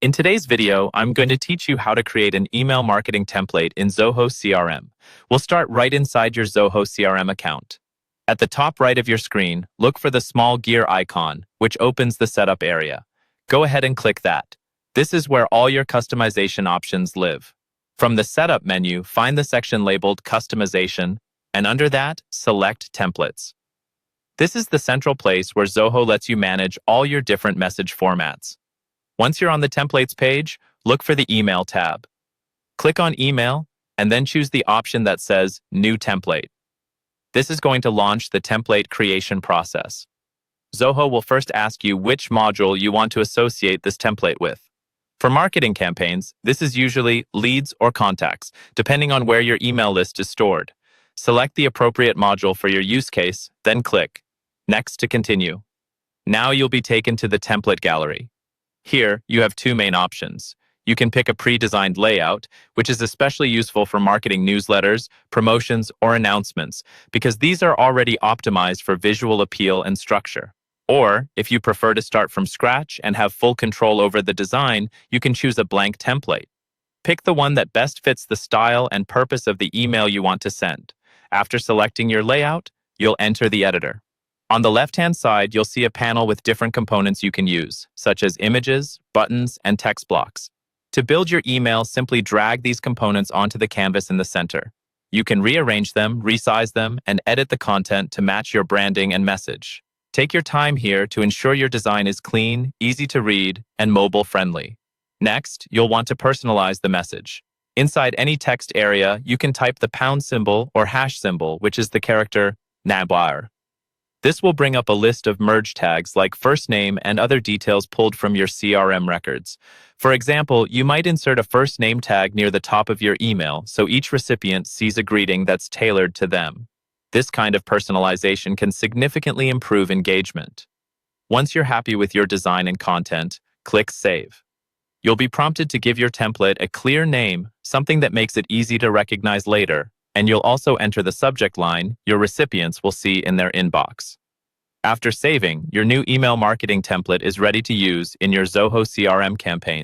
In today's video, I'm going to teach you how to create an email marketing template in Zoho CRM. We'll start right inside your Zoho CRM account. At the top right of your screen, look for the small gear icon, which opens the setup area. Go ahead and click that. This is where all your customization options live. From the setup menu, find the section labeled Customization, and under that, select Templates. This is the central place where Zoho lets you manage all your different message formats. Once you're on the Templates page, look for the Email tab. Click on Email, and then choose the option that says New Template. This is going to launch the template creation process. Zoho will first ask you which module you want to associate this template with. For marketing campaigns, this is usually leads or contacts, depending on where your email list is stored. Select the appropriate module for your use case, then click Next to continue. Now you'll be taken to the template gallery. Here, you have two main options. You can pick a pre-designed layout, which is especially useful for marketing newsletters, promotions, or announcements, because these are already optimized for visual appeal and structure. Or, if you prefer to start from scratch and have full control over the design, you can choose a blank template. Pick the one that best fits the style and purpose of the email you want to send. After selecting your layout, you'll enter the editor. On the left-hand side, you'll see a panel with different components you can use, such as images, buttons, and text blocks. To build your email, simply drag these components onto the canvas in the center. You can rearrange them, resize them, and edit the content to match your branding and message. Take your time here to ensure your design is clean, easy to read, and mobile-friendly. Next, you'll want to personalize the message. Inside any text area, you can type the pound symbol or hash symbol, which is the character nabar. This will bring up a list of merge tags like first name and other details pulled from your CRM records. For example, you might insert a first name tag near the top of your email so each recipient sees a greeting that's tailored to them. This kind of personalization can significantly improve engagement. Once you're happy with your design and content, click Save. You'll be prompted to give your template a clear name, something that makes it easy to recognize later, and you'll also enter the subject line your recipients will see in their inbox. After saving, your new email marketing template is ready to use in your Zoho CRM campaign.